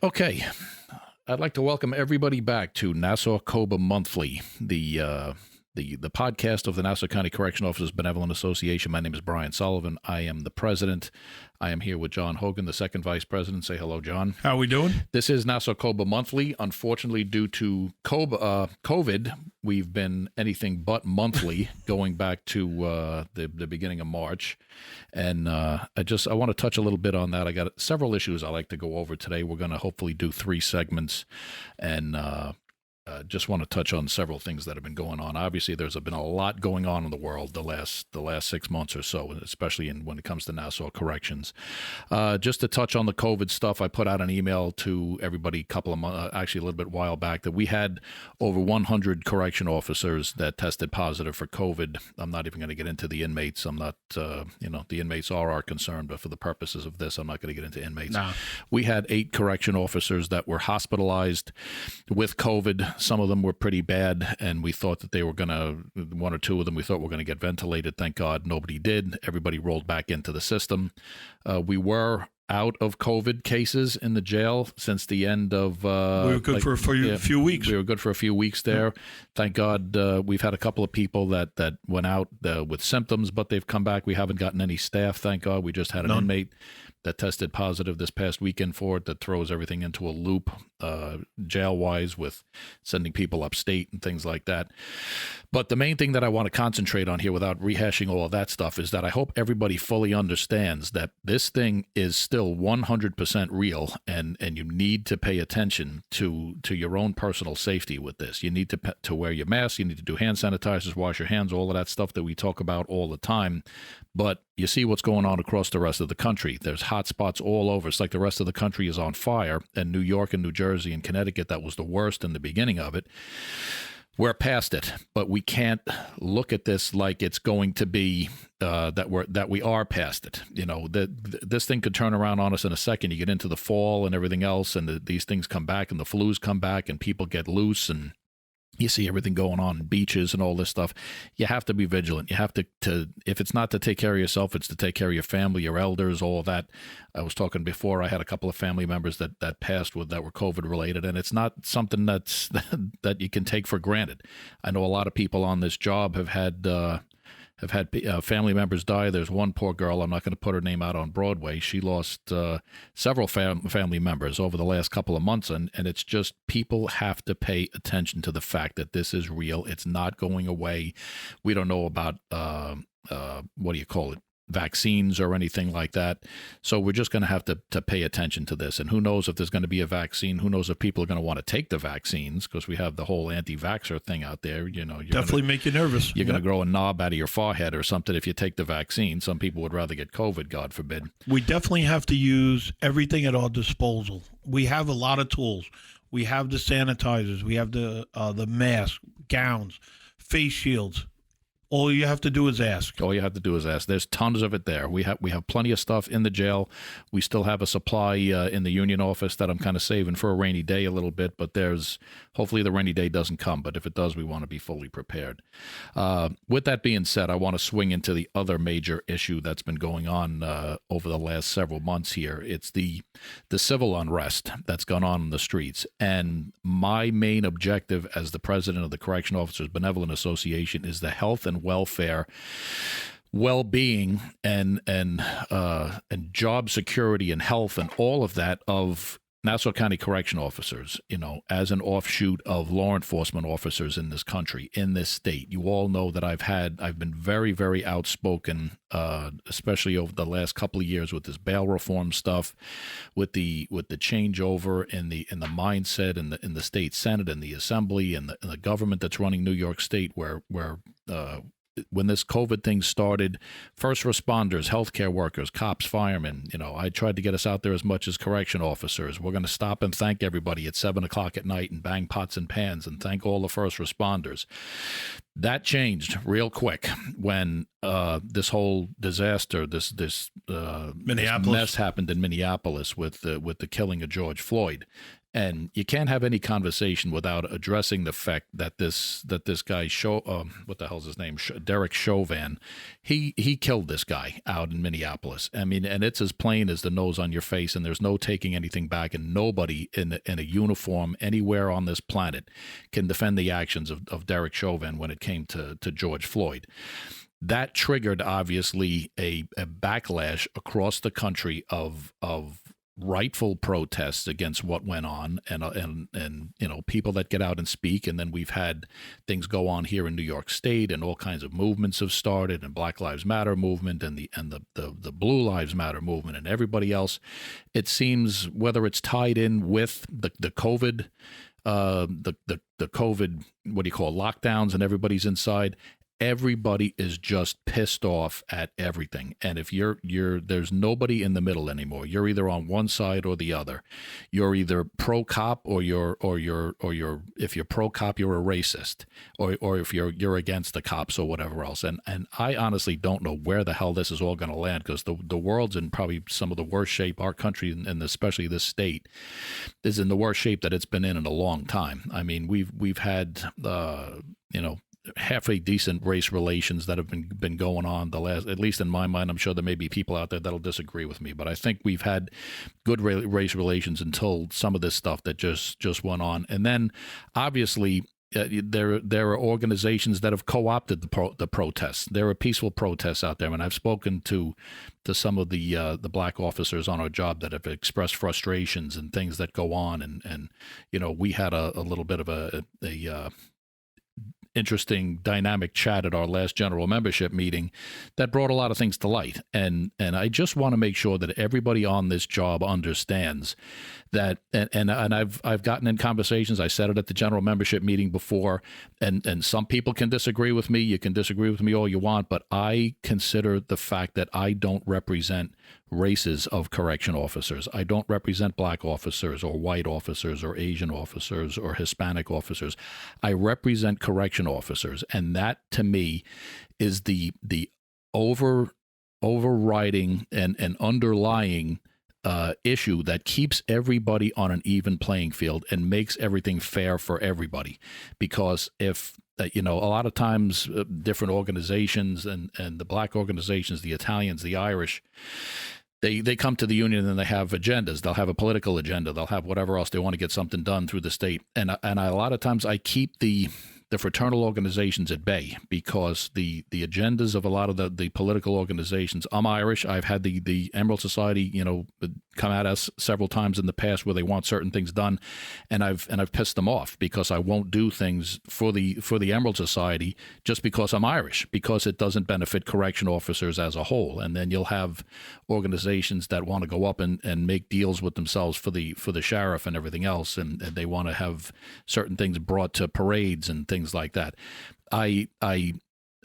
Okay, I'd like to welcome everybody back to Nassau COBA Monthly, the podcast of the Nassau County Correctional Officers Benevolent Association. My name is Brian Sullivan. I am the president. I am here with John Hogan, the second vice president. Say hello, John. How are we doing? This is Nassau COBA Monthly. Unfortunately, due to COVID, we've been anything but monthly going back to the beginning of March. And I want to touch a little bit on that. I got several issues I'd like to go over today. We're going to hopefully do 3 segments and just want to touch on several things that have been going on. Obviously, there's been a lot going on in the world the last 6 months or so, especially when it comes to Nassau Corrections. Just to touch on the COVID stuff, I put out an email to everybody a couple of months, actually a little bit while back, that we had over 100 correction officers that tested positive for COVID. I'm not even going to get into the inmates. I'm not, the inmates are our concern, but for the purposes of this, I'm not going to get into inmates. No. We had 8 correction officers that were hospitalized with COVID. Some of them were pretty bad, and we thought that they were going to, 1 or 2 of them, we thought were going to get ventilated. Thank God nobody did. Everybody rolled back into the system. We were out of COVID cases in the jail since the end of... we were good for a few weeks. We were good for a few weeks there. Yeah. Thank God we've had a couple of people that went out with symptoms, but they've come back. We haven't gotten any staff, thank God. We just had an inmate that tested positive this past weekend for it. That throws everything into a loop, jail-wise, with sending people upstate and things like that. But the main thing that I want to concentrate on here, without rehashing all of that stuff, is that I hope everybody fully understands that this thing is still 100% real, and you need to pay attention to your own personal safety with this. You need to wear your mask. You need to do hand sanitizers, wash your hands, all of that stuff that we talk about all the time. But you see what's going on across the rest of the country. There's hot spots all over. It's like the rest of the country is on fire. And New York and New Jersey and Connecticut, that was the worst in the beginning of it. We're past it, but we can't look at this like it's going to be that we are past it. You know, this thing could turn around on us in a second. You get into the fall and everything else, and these things come back, and the flus come back, and people get loose, and you see everything going on in beaches and all this stuff. You have to be vigilant. You have to if it's not to take care of yourself, it's to take care of your family, your elders, all of that. I was talking before, I had a couple of family members that passed that were COVID related, and it's not something that you can take for granted. I know a lot of people on this job have had family members die. There's one poor girl, I'm not going to put her name out on Broadway. She lost several family members over the last couple of months, and it's just, people have to pay attention to the fact that this is real. It's not going away. We don't know about, vaccines or anything like that. So we're just going to have to pay attention to this. And who knows if there's going to be a vaccine? Who knows if people are going to want to take the vaccines? Because we have the whole anti-vaxxer thing out there. You know, definitely make you nervous. You're going to grow a knob out of your forehead or something if you take the vaccine. Some people would rather get COVID, God forbid. We definitely have to use everything at our disposal. We have a lot of tools. We have the sanitizers. We have the masks, gowns, face shields. All you have to do is ask. All you have to do is ask. There's tons of it there. We have plenty of stuff in the jail. We still have a supply in the union office that I'm kind of saving for a rainy day a little bit, but hopefully the rainy day doesn't come, but if it does, we want to be fully prepared. With that being said, I want to swing into the other major issue that's been going on over the last several months here. It's the civil unrest that's gone on in the streets. And my main objective as the president of the Correction Officers Benevolent Association is the health and welfare, well-being, and job security and health and all of that of Nassau County Correction Officers, you know, as an offshoot of law enforcement officers in this country, in this state. You all know that I've been very, very outspoken, especially over the last couple of years with this bail reform stuff, with the changeover in the mindset in the state Senate and the Assembly and the government that's running New York State, where when this COVID thing started, first responders, healthcare workers, cops, firemen, you know, I tried to get us out there as much as correction officers. We're going to stop and thank everybody at 7 o'clock at night and bang pots and pans and thank all the first responders. That changed real quick when this whole disaster, this mess happened in Minneapolis with the killing of George Floyd. And you can't have any conversation without addressing the fact that this guy what the hell's his name, Derek Chauvin, he killed this guy out in Minneapolis. I mean, and it's as plain as the nose on your face, and there's no taking anything back. And nobody in a uniform anywhere on this planet can defend the actions of Derek Chauvin when it came to George Floyd. That triggered obviously a backlash across the country of rightful protests against what went on, and people that get out and speak. And then we've had things go on here in New York State, and all kinds of movements have started, and Black Lives Matter movement, and the Blue Lives Matter movement, and everybody else. It seems, whether it's tied in with the COVID, the COVID, what do you call, lockdowns, and everybody's inside. Everybody is just pissed off at everything. And if there's nobody in the middle anymore. You're either on one side or the other. You're either pro cop or if you're pro cop, you're a racist, or if you're against the cops or whatever else. And I honestly don't know where the hell this is all going to land, because the world's in probably some of the worst shape. Our country, and especially this state, is in the worst shape that it's been in a long time. I mean, we've had halfway decent race relations that have been going on the last, at least in my mind. I'm sure there may be people out there that'll disagree with me, but I think we've had good race relations until some of this stuff that just went on. And then obviously there are organizations that have co-opted the protests. There are peaceful protests out there, and I've spoken to some of the black officers on our job that have expressed frustrations and things that go on. And we had a little bit of a interesting dynamic chat at our last general membership meeting that brought a lot of things to light. And I just want to make sure that everybody on this job understands that, and I've gotten in conversations. I said it at the general membership meeting before, and some people can disagree with me. You can disagree with me all you want, but I consider the fact that I don't represent races of correction officers. I don't represent black officers or white officers or Asian officers or Hispanic officers. I represent correction officers, and that to me is the overriding and underlying issue that keeps everybody on an even playing field and makes everything fair for everybody. Because if a lot of times different organizations and the black organizations, the Italians, the Irish, they come to the union and they have agendas. They'll have a political agenda. They'll have whatever else. They want to get something done through the state. And a lot of times I keep the fraternal organizations at bay, because the agendas of a lot of the political organizations. I'm Irish. I've had the Emerald Society, come at us several times in the past where they want certain things done, and I've pissed them off because I won't do things for the Emerald Society just because I'm Irish, because it doesn't benefit correction officers as a whole. And then you'll have organizations that want to go up and make deals with themselves for the sheriff and everything else, and they want to have certain things brought to parades and things like that.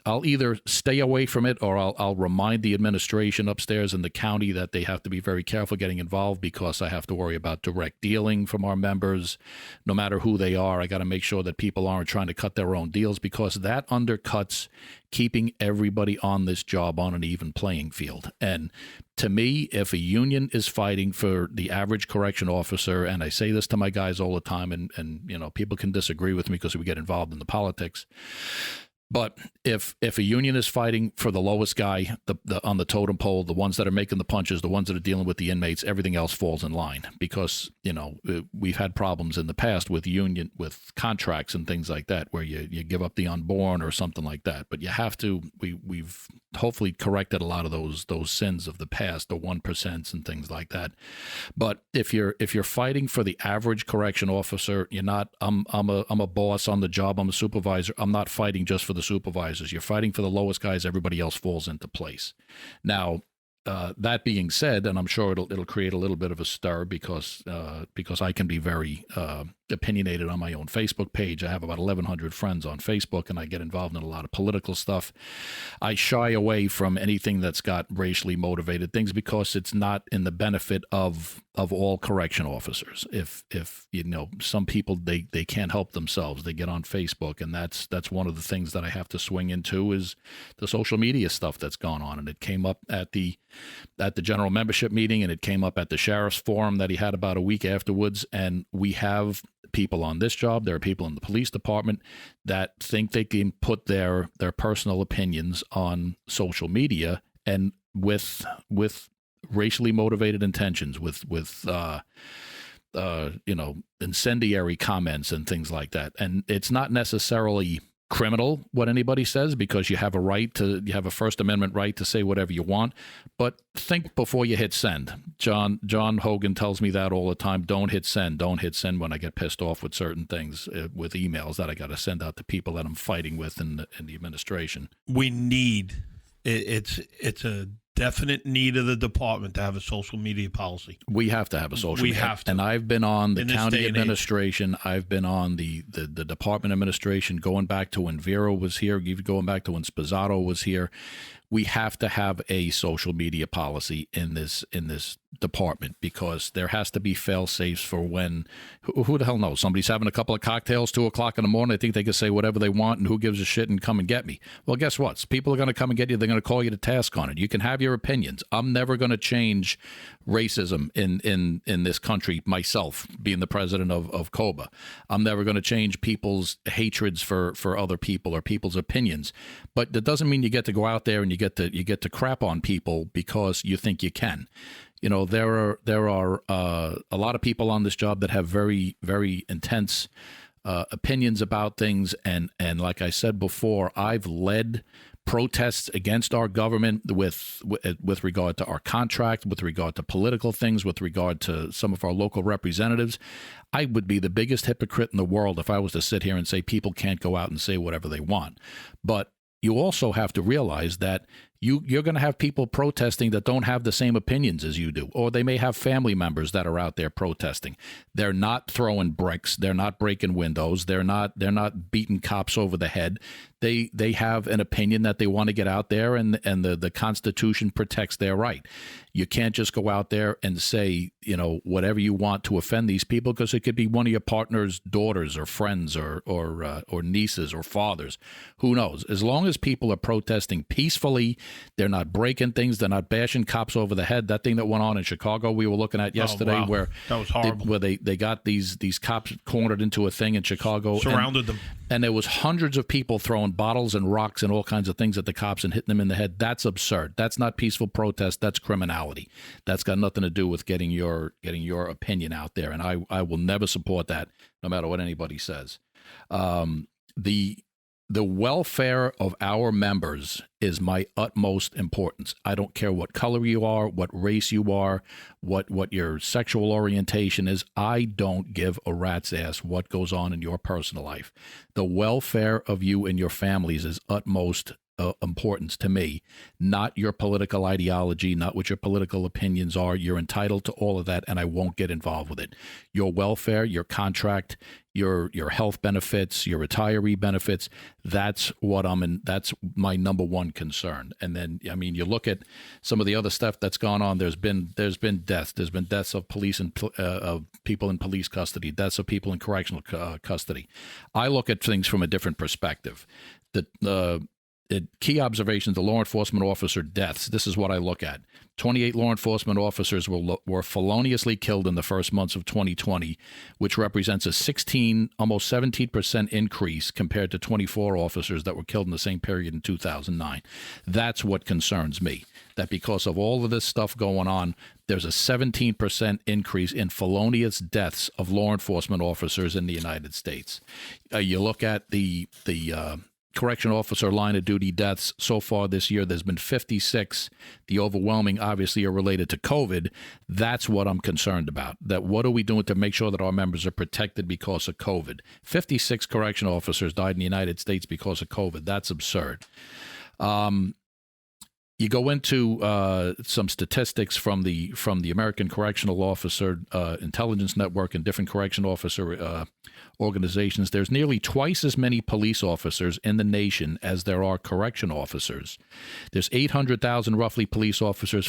I'll either stay away from it, or I'll remind the administration upstairs in the county that they have to be very careful getting involved, because I have to worry about direct dealing from our members. No matter who they are, I got to make sure that people aren't trying to cut their own deals, because that undercuts keeping everybody on this job on an even playing field. And to me, if a union is fighting for the average correction officer, and I say this to my guys all the time, and people can disagree with me because we get involved in the politics, but if a union is fighting for the lowest guy on the totem pole, the ones that are making the punches, the ones that are dealing with the inmates, everything else falls in line. Because we've had problems in the past with contracts and things like that, where you give up the unborn or something like that. But you have to. We've hopefully corrected a lot of those sins of the past, the 1% and things like that. But if you're fighting for the average correction officer, you're not. I'm a boss on the job. I'm a supervisor. I'm not fighting just for the supervisors. You're fighting for the lowest guys. Everybody else falls into place. Now, that being said, and I'm sure it'll create a little bit of a stir, because I can be very opinionated on my own Facebook page. I have about 1,100 friends on Facebook, and I get involved in a lot of political stuff. I shy away from anything that's got racially motivated things because it's not in the benefit of all correction officers. If some people they can't help themselves, they get on Facebook, and that's one of the things that I have to swing into is the social media stuff that's gone on. And it came up at the general membership meeting, and it came up at the sheriff's forum that he had about a week afterwards. And we have people on this job, there are people in the police department that think they can put their personal opinions on social media, and with racially motivated intentions, with incendiary comments and things like that. And it's not necessarily criminal what anybody says, because you have a First Amendment right to say whatever you want, but think before you hit send. John Hogan tells me that all the time. Don't hit send when I get pissed off with certain things, with emails that I got to send out to people that I'm fighting with in the administration. We need it's a definite need of the department to have a social media policy. We have to have a social media. We have to. And I've been on the county administration. I've been on the department administration, going back to when Vera was here, even going back to when Spazzato was here. We have to have a social media policy in this department, because there has to be fail safes for when who the hell knows, somebody's having a couple of cocktails 2:00 in the morning. They think they can say whatever they want, and who gives a shit, and come and get me. Well, guess what? People are going to come and get you. They're going to call you to task on it. You can have your opinions. I'm never going to change racism in this country myself, being the president of COBA. I'm never going to change people's hatreds for other people or people's opinions. But that doesn't mean you get to go out there and you get to crap on people because you think you can. There are a lot of people on this job that have very, very intense opinions about things, and like I said before, I've led protests against our government with regard to our contract, with regard to political things, with regard to some of our local representatives. I would be the biggest hypocrite in the world if I was to sit here and say people can't go out and say whatever they want. But you also have to realize that you're going to have people protesting that don't have the same opinions as you do, or they may have family members that are out there protesting. They're not throwing bricks, they're not breaking windows, they're not beating cops over the head. They have an opinion that they want to get out there, and the Constitution protects their right. You can't just go out there and say whatever you want to offend these people, because it could be one of your partner's daughters or friends or nieces or fathers. Who knows? As long as people are protesting peacefully, they're not breaking things, they're not bashing cops over the head. That thing that went on in Chicago we were looking at yesterday, where that was horrible. where they got these cops cornered into a thing in Chicago, surrounded them, and there was hundreds of people throwing bottles and rocks and all kinds of things at the cops and hitting them in the head. That's absurd. That's not peaceful protest. That's criminality. That's got nothing to do with getting your opinion out there. And I will never support that, no matter what anybody says. The welfare of our members is my utmost importance. I don't care what color you are, what race you are, what your sexual orientation is. I don't give a rat's ass what goes on in your personal life. The welfare of you and your families is utmost importance to me, not your political ideology, not what your political opinions are. You're entitled to all of that, and I won't get involved with it. Your welfare, your contract, your health benefits, your retiree benefits, that's my number one concern. And then, I mean, you look at some of the other stuff that's gone on. There's been deaths. There's been deaths of police and of people in police custody, deaths of people in correctional custody. I look at things from a different perspective. Key observations, the law enforcement officer deaths. This is what I look at. 28 law enforcement officers were feloniously killed in the first months of 2020, which represents a almost 17% increase compared to 24 officers that were killed in the same period in 2009. That's what concerns me, that because of all of this stuff going on, there's a 17% increase in felonious deaths of law enforcement officers in the United States. You look at the correction officer line of duty deaths so far this year, there's been 56. The overwhelming obviously are related to COVID. That's what I'm concerned about. That what are we doing to make sure that our members are protected because of COVID? 56 correction officers died in the United States because of COVID. That's absurd. You go into some statistics from the American Correctional Officer Intelligence Network and different correctional officer organizations. There's nearly twice as many police officers in the nation as there are correction officers. There's 800,000 roughly police officers,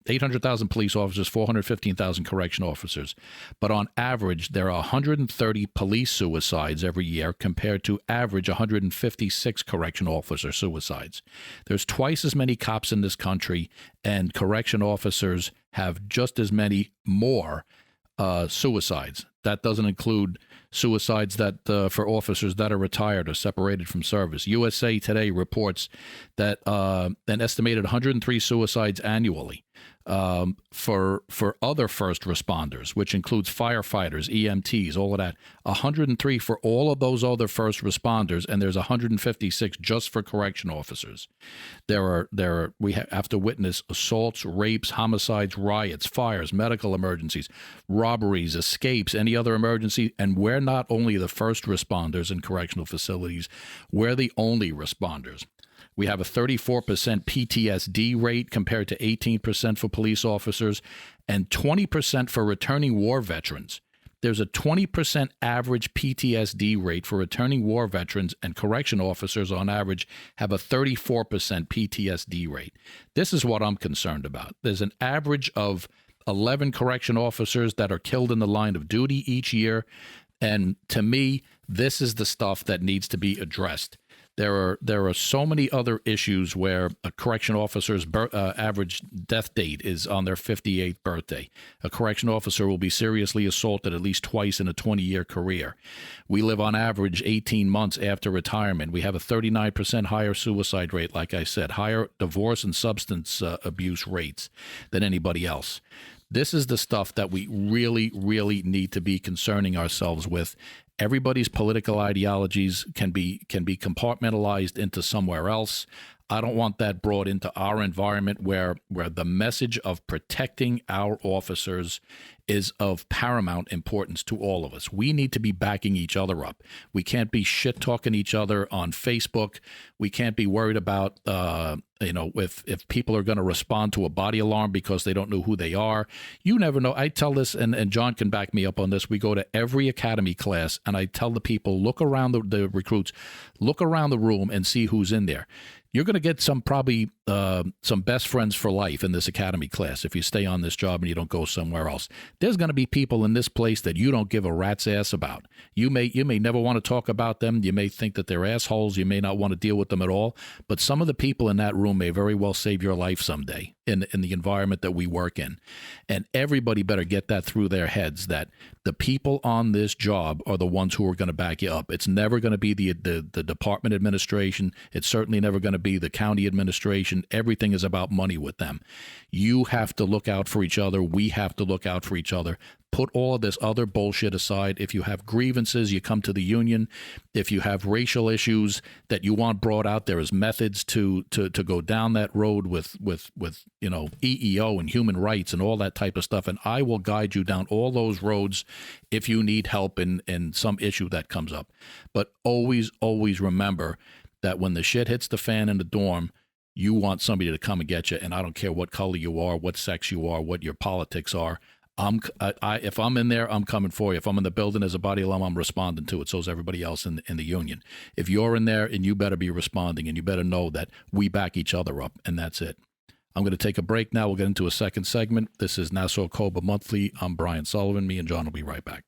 800,000 police officers, 415,000 correction officers. But on average, there are 130 police suicides every year compared to average 156 correction officer suicides. There's twice as many cops in this country, and correction officers have just as many more suicides. That doesn't include suicides that for officers that are retired or separated from service. USA Today reports that an estimated 103 suicides annually for other first responders, which includes firefighters, EMTs, all of that. 103 for all of those other first responders, and there's 156 just for correction officers. We have to witness assaults, rapes, homicides, riots, fires, medical emergencies, robberies, escapes, any other emergency, and we're not only the first responders in correctional facilities, we're the only responders. We have a 34% PTSD rate compared to 18% for police officers and 20% for returning war veterans. There's a 20% average PTSD rate for returning war veterans, and correction officers on average have a 34% PTSD rate. This is what I'm concerned about. There's an average of 11 correction officers that are killed in the line of duty each year. And to me, this is the stuff that needs to be addressed. There are so many other issues where a correction officer's average death date is on their 58th birthday. A correction officer will be seriously assaulted at least twice in a 20-year career. We live on average 18 months after retirement. We have a 39% higher suicide rate, like I said, higher divorce and substance abuse rates than anybody else. This is the stuff that we really, really need to be concerning ourselves with. Everybody's political ideologies can be compartmentalized into somewhere else. I don't want that brought into our environment where the message of protecting our officers is of paramount importance to all of us. We need to be backing each other up. We can't be shit-talking each other on Facebook. We can't be worried about, if people are going to respond to a body alarm because they don't know who they are. You never know. I tell this, and John can back me up on this. We go to every academy class, and I tell the people, look around the recruits, look around the room and see who's in there. You're going to get some best friends for life in this academy class if you stay on this job and you don't go somewhere else. There's going to be people in this place that you don't give a rat's ass about. You may never want to talk about them. You may think that they're assholes. You may not want to deal with them at all. But some of the people in that room may very well save your life someday in the environment that we work in. And everybody better get that through their heads, that the people on this job are the ones who are going to back you up. It's never going to be the department administration. It's certainly never going to be the county administration. Everything is about money with them. You have to look out for each other. We have to look out for each other. Put all of this other bullshit aside. If you have grievances, you come to the union. If you have racial issues that you want brought out, there is methods to go down that road with EEO and human rights and all that type of stuff. And I will guide you down all those roads if you need help in some issue that comes up. But always, always remember that when the shit hits the fan in the dorm, you want somebody to come and get you. And I don't care what color you are, what sex you are, what your politics are. If I'm in there, I'm coming for you. If I'm in the building as a body alarm, I'm responding to it. So is everybody else in the union. If you're in there, and you better be responding, and you better know that we back each other up, and that's it. I'm going to take a break now. We'll get into a second segment. This is Nassau COBA Monthly. I'm Brian Sullivan. Me and John will be right back.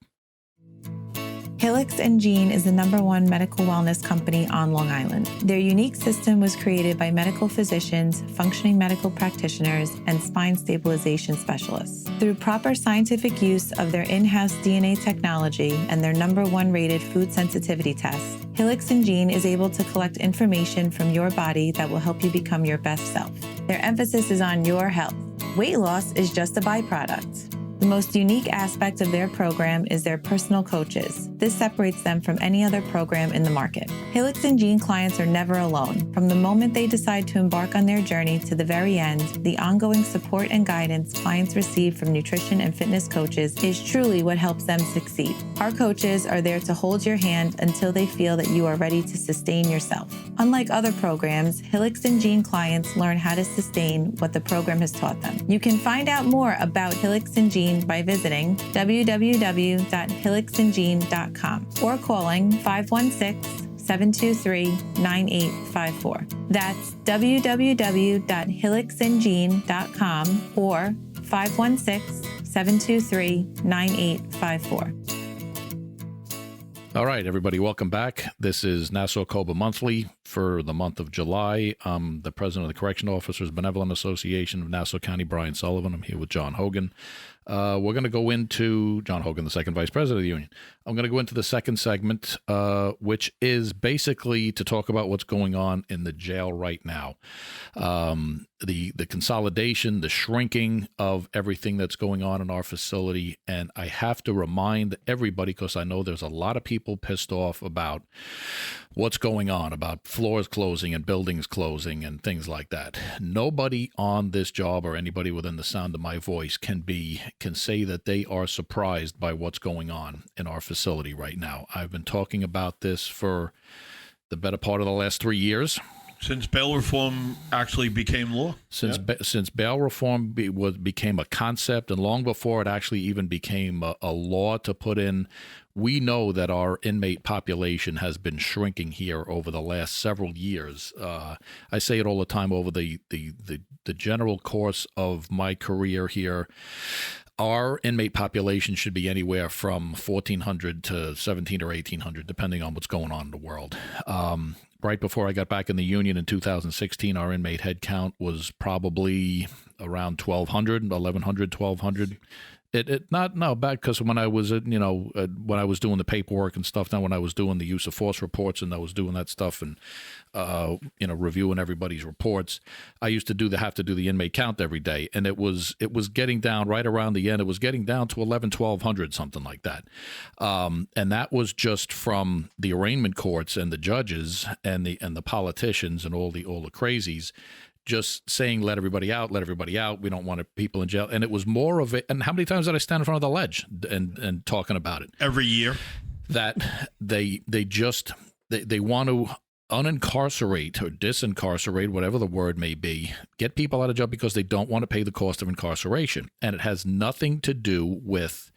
Helix & Gene is the #1 medical wellness company on Long Island. Their unique system was created by medical physicians, functioning medical practitioners, and spine stabilization specialists. Through proper scientific use of their in-house DNA technology and their #1 rated food sensitivity test, Helix & Gene is able to collect information from your body that will help you become your best self. Their emphasis is on your health. Weight loss is just a byproduct. The The most unique aspect of their program is their personal coaches. This separates them from any other program in the market. Helix and Jean clients are never alone. From the moment they decide to embark on their journey to the very end, the ongoing support and guidance clients receive from nutrition and fitness coaches is truly what helps them succeed. Our coaches are there to hold your hand until they feel that you are ready to sustain yourself. Unlike other programs, Helix and Jean clients learn how to sustain what the program has taught them. You can find out more about Helix and Jean by visiting www.helixandjean.com or calling 516-723-9854. That's www.helixandjean.com or 516-723-9854. All right, everybody, welcome back. This is Nassau COBA Monthly for the month of July. I'm the president of the Correctional Officers Benevolent Association of Nassau County, Brian Sullivan. I'm here with John Hogan. We're going to go into John Hogan, the second vice president of the union. I'm going to go into the second segment, which is basically to talk about what's going on in the jail right now. The consolidation, the shrinking of everything that's going on in our facility. And I have to remind everybody, because I know there's a lot of people pissed off about what's going on, about floors closing and buildings closing and things like that. Nobody on this job or anybody within the sound of my voice can say that they are surprised by what's going on in our facility right now. I've been talking about this for the better part of the last 3 years. Since bail reform actually became law? Since bail reform became a concept, and long before it actually even became a law to put in, we know that our inmate population has been shrinking here over the last several years. I say it all the time over the general course of my career here. Our inmate population should be anywhere from 1,400 to 1,700 or 1,800, depending on what's going on in the world. Right before I got back in the union in 2016, our inmate head count was probably around 1,200, 1,100, 1,200. Back because when I was when I was doing the paperwork and stuff, now when I was doing the use of force reports and I was doing that stuff and reviewing everybody's reports, I used to have to do the inmate count every day, and it was getting down right around the end. It was getting down to 1,100, something like that, and that was just from the arraignment courts and the judges and the politicians and all the crazies. Just saying, let everybody out. We don't want people in jail. And it was more of it. And how many times did I stand in front of the ledge and talking about it? Every year. That they want to unincarcerate or disincarcerate, whatever the word may be, get people out of jail because they don't want to pay the cost of incarceration. And it has nothing to do with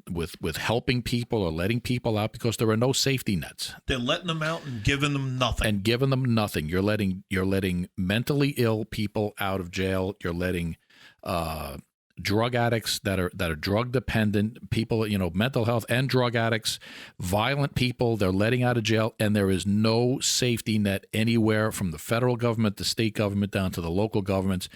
with helping people or letting people out, because there are no safety nets. They're letting them out and giving them nothing. You're letting mentally ill people out of jail. You're letting drug addicts that are drug dependent people, mental health and drug addicts, violent people, they're letting out of jail, and there is no safety net anywhere from the federal government, the state government, down to the local governments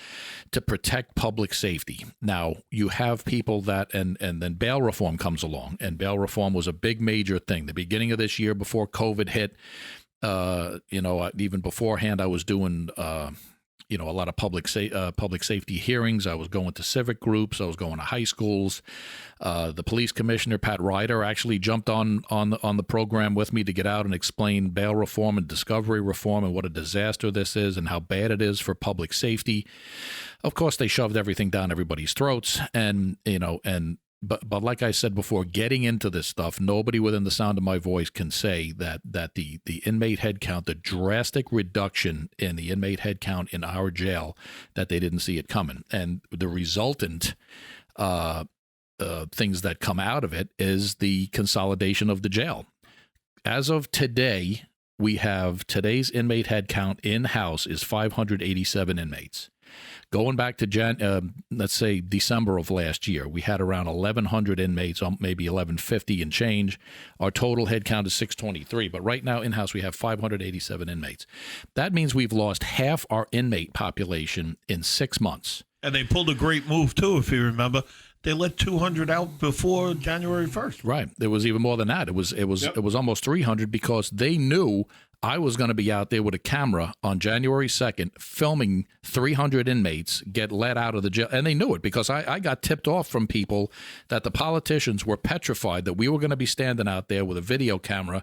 to protect public safety. Now, you have people that, and then bail reform comes along, and bail reform was a big major thing. The beginning of this year, before COVID hit, even beforehand, I was doing a lot of public safety hearings. I was going to civic groups. I was going to high schools. The police commissioner, Pat Ryder, actually jumped on the program with me to get out and explain bail reform and discovery reform and what a disaster this is and how bad it is for public safety. Of course, they shoved everything down everybody's throats, But like I said before, getting into this stuff, nobody within the sound of my voice can say that the inmate head count, the drastic reduction in the inmate head count in our jail, that they didn't see it coming. And the resultant things that come out of it is the consolidation of the jail. As of today, today's inmate head count in-house is 587 inmates. Going back to let's say December of last year, we had around 1,100 inmates, maybe 1,150 and change. Our total head count is 623, but right now in-house we have 587 inmates. That means we've lost half our inmate population in 6 months. And they pulled a great move too, if you remember. They let 200 out before January 1st. Right. There was even more than that. It was almost 300 because they knew I was going to be out there with a camera on January 2nd filming 300 inmates get let out of the jail. And they knew it because I got tipped off from people that the politicians were petrified that we were going to be standing out there with a video camera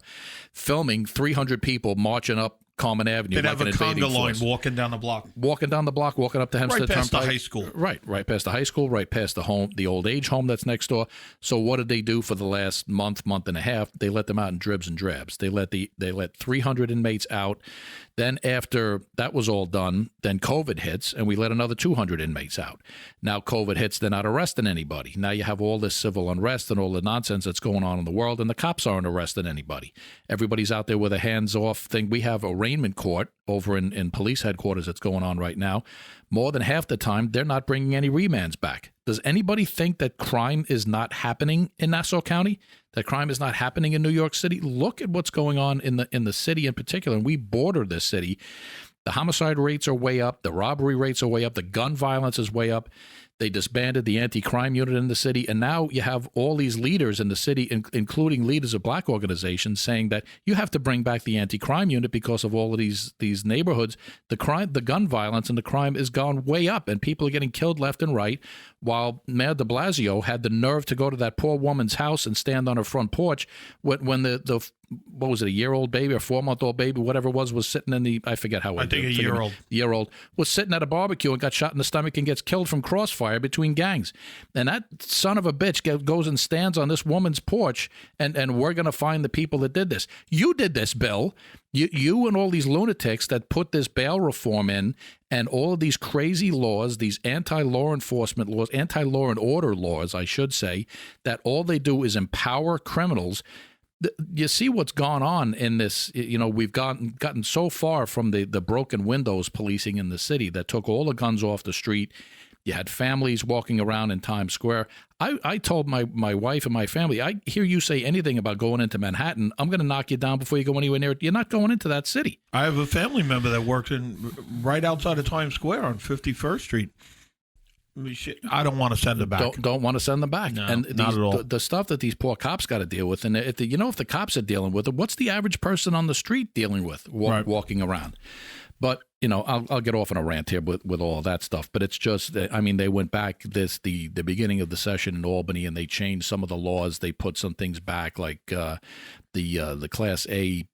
filming 300 people marching up Common Avenue. They'd like have a conga line walking down the block. Walking down the block, walking up to Hempstead Right past Turnpike. the high school. Right past the high school, right past the old age home that's next door. So what did they do for the last month and a half? They let them out in dribs and drabs. They let 300 inmates out. Then after that was all done, then COVID hits, and we let another 200 inmates out. Now COVID hits, they're not arresting anybody. Now you have all this civil unrest and all the nonsense that's going on in the world, and the cops aren't arresting anybody. Everybody's out there with a hands-off thing. We have arraignment court over in police headquarters that's going on right now. More than half the time, they're not bringing any remands back. Does anybody think that crime is not happening in Nassau County? That crime is not happening in New York City? Look at what's going on in the city in particular, and we border this city. The homicide rates are way up. The robbery rates are way up. The gun violence is way up. They disbanded the anti-crime unit in the city, and now you have all these leaders in the city, including leaders of black organizations, saying that you have to bring back the anti-crime unit because of all of these neighborhoods. The gun violence and the crime is gone way up, and people are getting killed left and right, while Mayor de Blasio had the nerve to go to that poor woman's house and stand on her front porch when the what was it, a year-old baby or 4-month-old baby, whatever it was sitting in I forget how I think a year-old was sitting at a barbecue and got shot in the stomach and gets killed from crossfire between gangs. And that son of a bitch goes and stands on this woman's porch, and we're going to find the people that did this. You did this, Bill. You and all these lunatics that put this bail reform in and all of these crazy laws, these anti-law enforcement laws, anti-law and order laws, I should say, that all they do is empower criminals. You see what's gone on in this. We've gotten so far from the broken windows policing in the city that took all the guns off the street. You had families walking around in Times Square. I told my wife and my family, I hear you say anything about going into Manhattan, I'm going to knock you down before you go anywhere near it. You're not going into that city. I have a family member that worked right outside of Times Square on 51st Street. I don't want to send them back. Don't want to send them back. No, and not at all. The stuff that these poor cops got to deal with, and if the cops are dealing with it, what's the average person on the street dealing with walking around? But I'll get off on a rant here with all of that stuff. But it's just, I mean, they went back the beginning of the session in Albany, and they changed some of the laws. They put some things back, like the Class A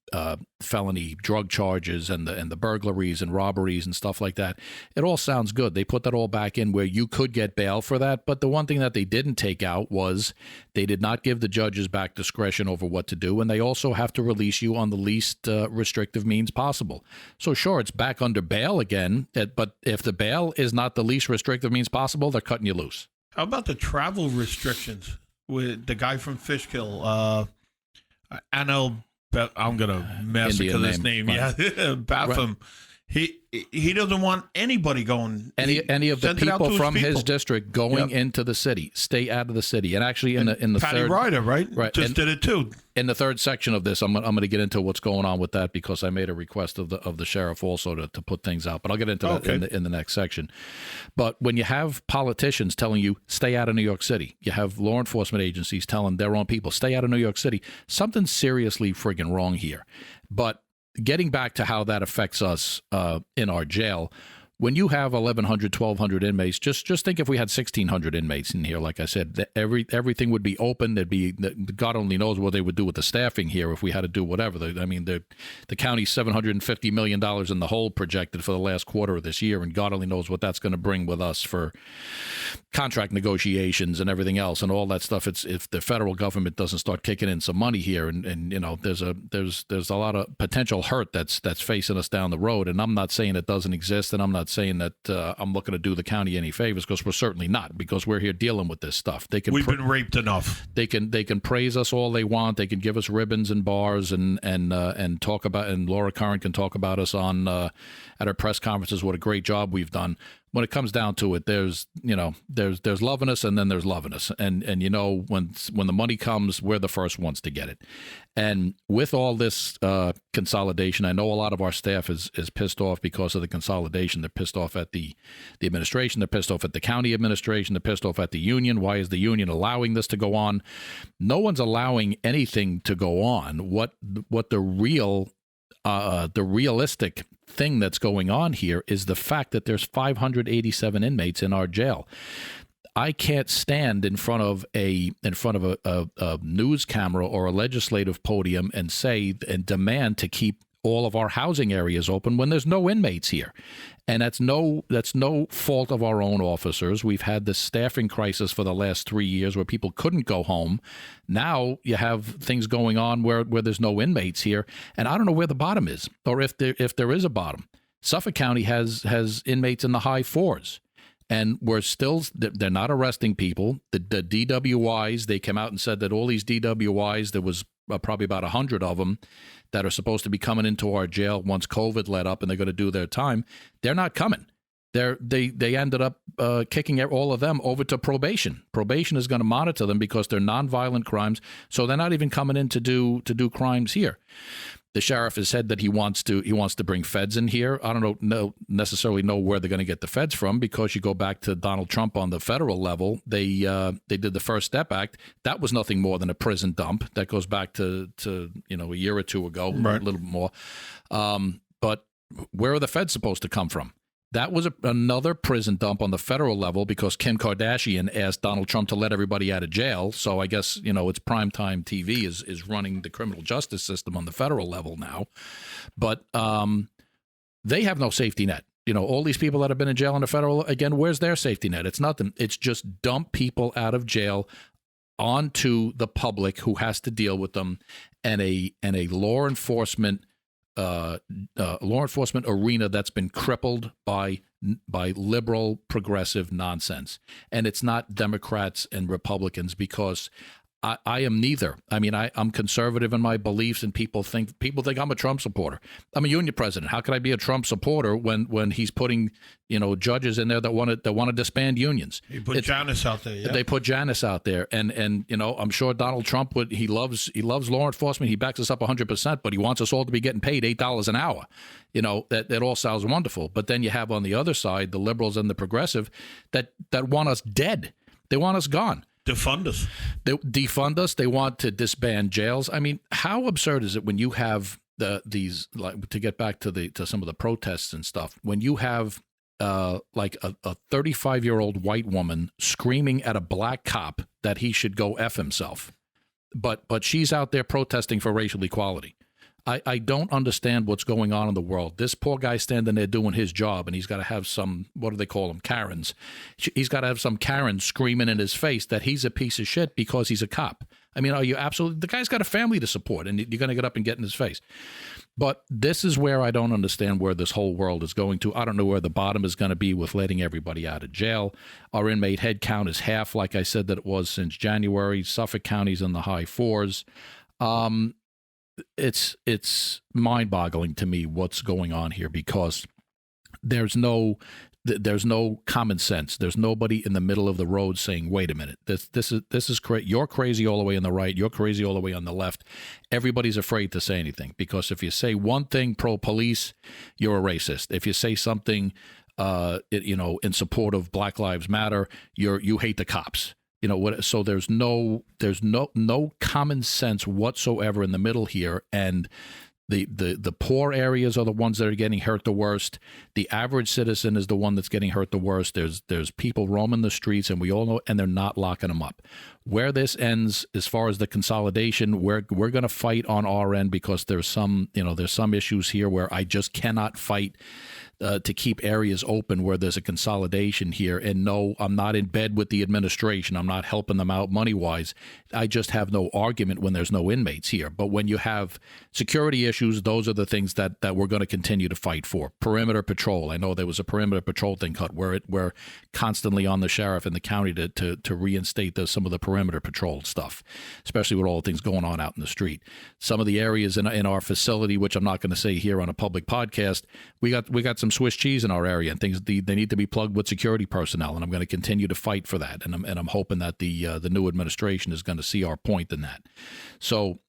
felony drug charges and the burglaries and robberies and stuff like that. It all sounds good. They put that all back in where you could get bail for that. But the one thing that they didn't take out was they did not give the judges back discretion over what to do, and they also have to release you on the least restrictive means possible. So sure, it's back under bail again, but if the bail is not the least restrictive means possible, they're cutting you loose. How about the travel restrictions with the guy from Fishkill? Anil, I'm going to massacre this name. Right. Yeah, Batham. Right. He doesn't want anybody going. Any of the people from his district going into the city, stay out of the city. And actually, in the Patty third, Ryder, right, just did it too. In the third section of this, I'm going to get into what's going on with that because I made a request of the sheriff also to put things out. But I'll get into that in the next section. But when you have politicians telling you stay out of New York City, you have law enforcement agencies telling their own people stay out of New York City. Something's seriously friggin' wrong here. But getting back to how that affects us in our jail, when you have 1,100, 1,200 inmates, just think if we had 1,600 inmates in here, like I said, everything would be open. There'd be, God only knows what they would do with the staffing here if we had to do whatever. The county's $750 million in the hole projected for the last quarter of this year, and God only knows what that's going to bring with us for contract negotiations and everything else and all that stuff. It's if the federal government doesn't start kicking in some money here, and there's a lot of potential hurt that's facing us down the road. And I'm not saying it doesn't exist, and I'm not saying that I'm looking to do the county any favors, because we're certainly not, because we're here dealing with this stuff. We've been raped enough. They can praise us all they want. They can give us ribbons and bars and talk about, and Laura Curran can talk about us on at her press conferences what a great job we've done. When it comes down to it, there's loving us, and then there's loving us, and when the money comes, we're the first ones to get it. And with all this consolidation, I know a lot of our staff is pissed off because of the consolidation. They're pissed off at the administration. They're pissed off at the county administration. They're pissed off at the union. Why is the union allowing this to go on? No one's allowing anything to go on. What the real the realistic thing that's going on here is the fact that there's 587 inmates in our jail. I can't stand in front of a news camera or a legislative podium and say and demand to keep all of our housing areas open when there's no inmates here. And that's no fault of our own officers. We've had this staffing crisis for the last 3 years where people couldn't go home. Now you have things going on where there's no inmates here. And I don't know where the bottom is, or if there is a bottom. Suffolk County has inmates in the high 4s. And they're not arresting people. The DWIs, they came out and said that all these DWIs, there was probably about 100 of them that are supposed to be coming into our jail once COVID let up and they're going to do their time. They're not coming. They ended up kicking all of them over to probation. Probation is going to monitor them because they're nonviolent crimes. So they're not even coming in to do crimes here. The sheriff has said that he wants to bring feds in here. I don't necessarily know where they're going to get the feds from, because you go back to Donald Trump on the federal level. They did the First Step Act. That was nothing more than a prison dump. That goes back to a year or two ago, right. A little bit more. But where are the feds supposed to come from? That was another prison dump on the federal level because Kim Kardashian asked Donald Trump to let everybody out of jail. So I guess, it's primetime TV is running the criminal justice system on the federal level now. But they have no safety net. All these people that have been in jail on the federal, again, where's their safety net? It's nothing. It's just dump people out of jail onto the public who has to deal with them, and a law enforcement arena that's been crippled by liberal progressive nonsense. And it's not Democrats and Republicans, because I am neither. I mean, I'm conservative in my beliefs, and people think I'm a Trump supporter. I'm a union president. How could I be a Trump supporter when he's putting judges in there that want to disband unions? He put Janice out there. Yeah. They put Janice out there, and I'm sure Donald Trump he loves law enforcement. He backs us up 100%, but he wants us all to be getting paid $8 an hour. That all sounds wonderful. But then you have on the other side the liberals and the progressive that want us dead. They want us gone. Defund us. They defund us. They want to disband jails. I mean, how absurd is it when you have these, like, to get back to some of the protests and stuff, when you have like a 35-year-old white woman screaming at a black cop that he should go F himself, but she's out there protesting for racial equality. I don't understand what's going on in the world. This poor guy standing there doing his job, and he's got to have some, what do they call them, Karens. He's got to have some Karen screaming in his face that he's a piece of shit because he's a cop. I mean, the guy's got a family to support, and you're going to get up and get in his face. But this is where I don't understand where this whole world is going to. I don't know where the bottom is going to be with letting everybody out of jail. Our inmate head count is half, like I said, that it was since January. Suffolk County's in the high 4s. It's mind-boggling to me what's going on here, because there's no common sense. There's nobody in the middle of the road saying, "Wait a minute, this is crazy. You're crazy all the way on the right. You're crazy all the way on the left." Everybody's afraid to say anything, because if you say one thing pro-police, you're a racist. If you say something, in support of Black Lives Matter, you hate the cops. So there's no common sense whatsoever in the middle here, and the poor areas are the ones that are getting hurt the worst. The average citizen is the one that's getting hurt the worst. There's people roaming the streets, and we all know, and they're not locking them up. Where this ends, as far as the consolidation, we're going to fight on our end, because there's some issues here where I just cannot fight to keep areas open where there's a consolidation here. And no, I'm not in bed with the administration. I'm not helping them out money-wise. I just have no argument when there's no inmates here. But when you have security issues, those are the things that we're going to continue to fight for. Perimeter patrol. I know there was a perimeter patrol thing cut where we're constantly on the sheriff in the county to reinstate some of the perimeter patrol stuff, especially with all the things going on out in the street. Some of the areas in our facility, which I'm not going to say here on a public podcast, we got some Swiss cheese in our area, and things they need to be plugged with security personnel, and I'm going to continue to fight for that, and I'm hoping that the new administration is going to see our point in that. So,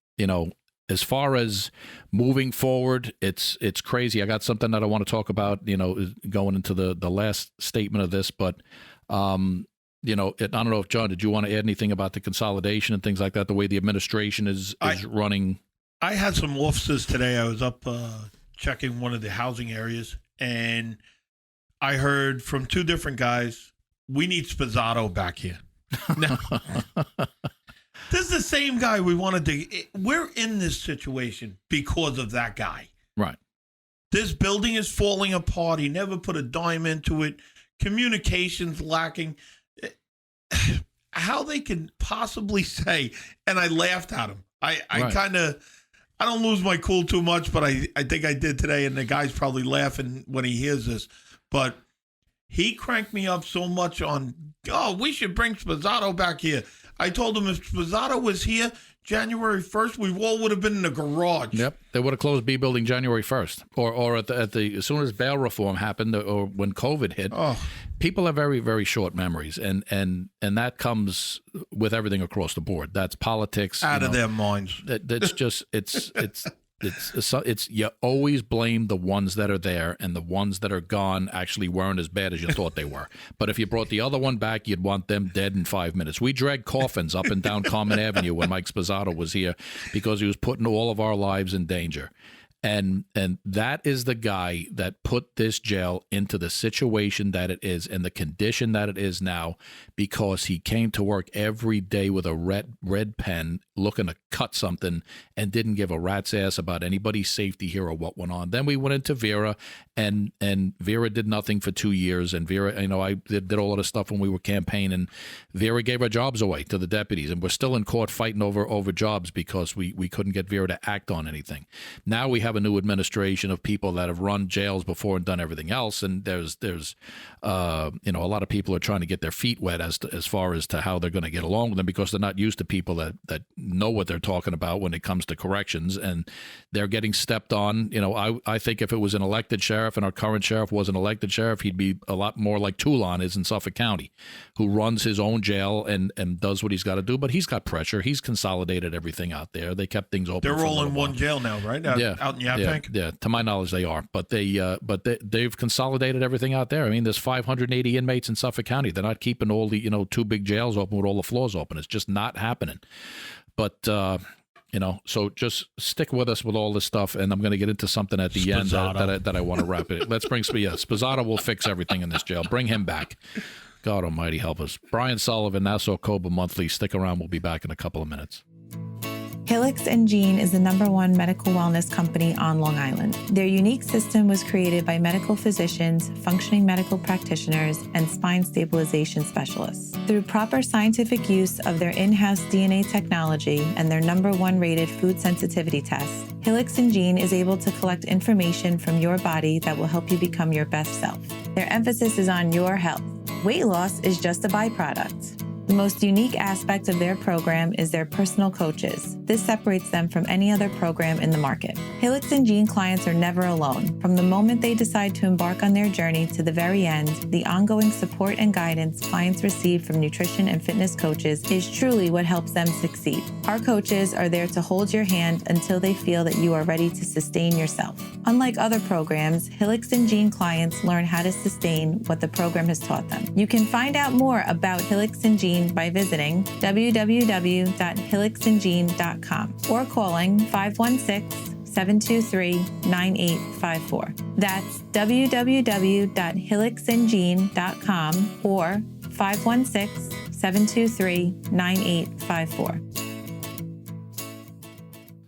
as far as moving forward, it's crazy. I got something that I want to talk about, going into the last statement of this, but I don't know if, John, did you want to add anything about the consolidation and things like that, the way the administration is running? I had some officers today. I was up checking one of the housing areas, and I heard from two different guys, we need Spazzato back here. Now, this is the same guy we wanted to. We're in this situation because of that guy. Right. This building is falling apart. He never put a dime into it. Communications lacking. How they can possibly say, and I laughed at him. I don't lose my cool too much, but I think I did today, and the guy's probably laughing when he hears this. But he cranked me up so much on, we should bring Spazzato back here. I told him if Spazzato was here January 1st, we all would have been in the garage. Yep, they would have closed B building January 1st, or at the as soon as bail reform happened, or when COVID hit. People have very, very short memories, and that comes with everything across the board. That's politics out of their minds. That's just it's you always blame the ones that are there, and the ones that are gone actually weren't as bad as you thought they were. But if you brought the other one back, you'd want them dead in 5 minutes. We dragged coffins up and down Common Avenue when Mike Spazzato was here because he was putting all of our lives in danger. And that is the guy that put this jail into the situation that it is and the condition that it is now, because he came to work every day with a red pen looking to cut something and didn't give a rat's ass about anybody's safety here or what went on. Then we went into Vera, and Vera did nothing for 2 years. And Vera, I did all of this stuff when we were campaigning. Vera gave our jobs away to the deputies, and we're still in court fighting over jobs because we couldn't get Vera to act on anything. Now we have a new administration of people that have run jails before and done everything else, and there's a lot of people are trying to get their feet wet as far as to how they're going to get along with them, because they're not used to people that know what they're talking about when it comes to corrections, and they're getting stepped on. I think if it was an elected sheriff and our current sheriff was an elected sheriff, he'd be a lot more like Toulon is in Suffolk County, who runs his own jail and does what he's got to do. But he's got pressure. He's consolidated everything out there. They kept things open. They're all in one jail now, right? Out in Yaphank? Yeah, to my knowledge, they are. But they've consolidated everything out there. I mean, there's 580 inmates in Suffolk County. They're not keeping all the two big jails open with all the floors open. It's just not happening. But so just stick with us with all this stuff, and I'm going to get into something at the end that I want to wrap it. Let's bring Spazzato will fix everything in this jail. Bring him back. God almighty help us. Brian Sullivan, Nassau COBA Monthly. Stick around. We'll be back in a couple of minutes. Helix & Jean is the #1 medical wellness company on Long Island. Their unique system was created by medical physicians, functioning medical practitioners, and spine stabilization specialists. Through proper scientific use of their in-house DNA technology and their #1 rated food sensitivity test, Helix & Jean is able to collect information from your body that will help you become your best self. Their emphasis is on your health. Weight loss is just a byproduct. The most unique aspect of their program is their personal coaches. This separates them from any other program in the market. Helix & Jean clients are never alone. From the moment they decide to embark on their journey to the very end, the ongoing support and guidance clients receive from nutrition and fitness coaches is truly what helps them succeed. Our coaches are there to hold your hand until they feel that you are ready to sustain yourself. Unlike other programs, Helix & Jean clients learn how to sustain what the program has taught them. You can find out more about Helix & Jean by visiting www.helixandjean.com or calling 516-723-9854. That's www.helixandjean.com or 516-723-9854.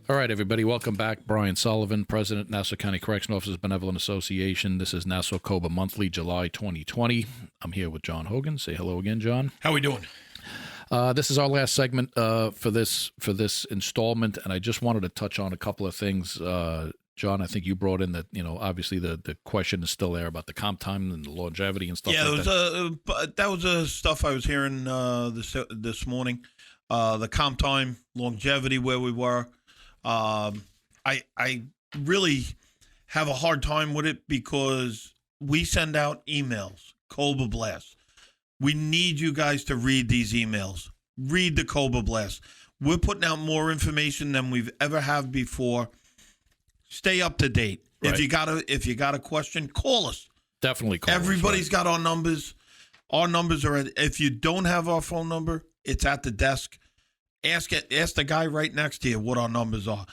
All right, everybody, welcome back. Brian Sullivan, President, Nassau County Correctional Officers Benevolent Association. This is Nassau COBA Monthly, July 2020. I'm here with John Hogan. Say hello again, John. How are we doing? This is our last segment for this installment, and I just wanted to touch on a couple of things. John, I think you brought in that, obviously the question is still there about the comp time and the longevity and stuff like that. That was stuff I was hearing this morning. The comp time, longevity, where we were. I really have a hard time with it because we send out emails, COBA Blast. We need you guys to read these emails. Read the COBA Blast. We're putting out more information than we've ever have before. Stay up to date. Right. If you got a question, call us. Definitely call us. Everybody's got our numbers. Our numbers are if you don't have our phone number, it's at the desk. Ask the guy right next to you what our numbers are.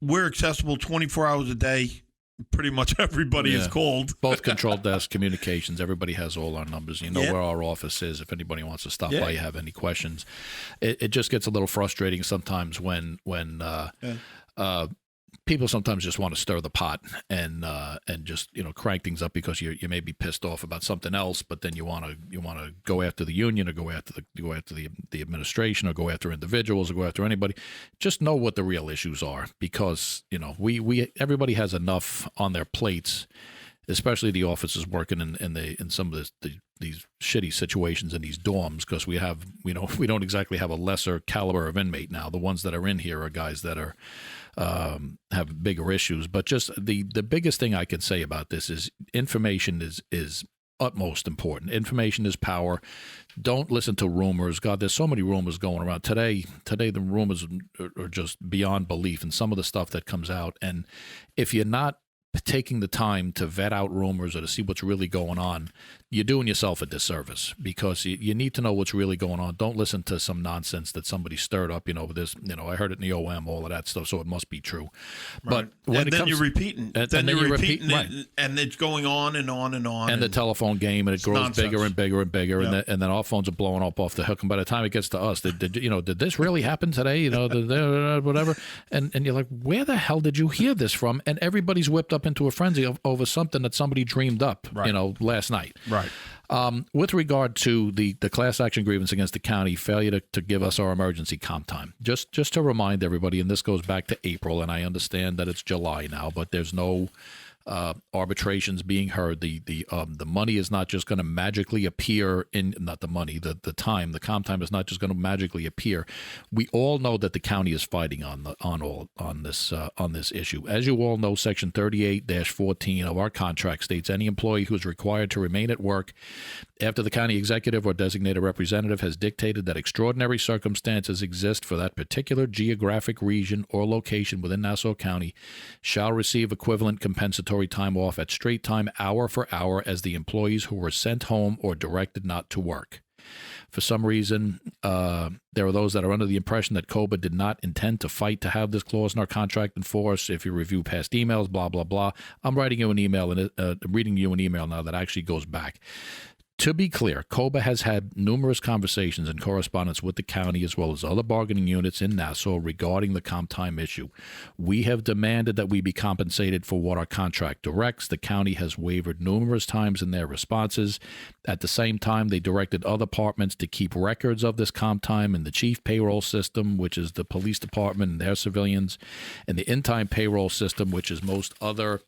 we're accessible 24 hours a day. Pretty much everybody is called. Both control desk, communications, everybody has all our numbers. You know where our office is if anybody wants to stop by, you have any questions. It just gets a little frustrating sometimes when people sometimes just want to stir the pot and just crank things up because you may be pissed off about something else, but then you want to go after the union or go after the administration or go after individuals or go after anybody. Just know what the real issues are, because we everybody has enough on their plates, especially the officers working in some of these shitty situations in these dorms, because we don't exactly have a lesser caliber of inmate now. The ones that are in here are guys that are have bigger issues. But just the biggest thing I can say about this is information is utmost important. Information is power. Don't listen to rumors. God, there's so many rumors going around today. Today the rumors are just beyond belief, and some of the stuff that comes out. And if you're not taking the time to vet out rumors or to see what's really going on, you're doing yourself a disservice, because you need to know what's really going on. Don't listen to some nonsense that somebody stirred up, this, I heard it in the OM, all of that stuff, so it must be true. Right. But when you're repeating. Then you're repeating it, and it's going on and on and on. And the telephone game, and it grows nonsense. bigger and bigger and bigger, and then our phones are blowing up off the hook. And by the time it gets to us, did this really happen today? Whatever. And you're like, where the hell did you hear this from? And everybody's whipped up into a frenzy over something that somebody dreamed up, last night. Right. With regard to the class action grievance against the county, failure to give us our emergency comp time, just to remind everybody, and this goes back to April, and I understand that it's July now, but there's no arbitrations being heard. The money is not just going to magically appear not the money, the comp time is not just going to magically appear. We all know that the county is fighting on this issue. As you all know, Section 38-14 of our contract states any employee who is required to remain at work after the county executive or designated representative has dictated that extraordinary circumstances exist for that particular geographic region or location within Nassau County shall receive equivalent compensatory time off at straight time, hour for hour, as the employees who were sent home or directed not to work. For some reason, there are those that are under the impression that COBA did not intend to fight to have this clause in our contract enforced. If you review past emails, blah, blah, blah. I'm writing you an email and reading you an email now that actually goes back. To be clear, COBA has had numerous conversations and correspondence with the county as well as other bargaining units in Nassau regarding the comp time issue. We have demanded that we be compensated for what our contract directs. The county has wavered numerous times in their responses. At the same time, they directed other departments to keep records of this comp time in the chief payroll system, which is the police department and their civilians, and the in-time payroll system, which is most other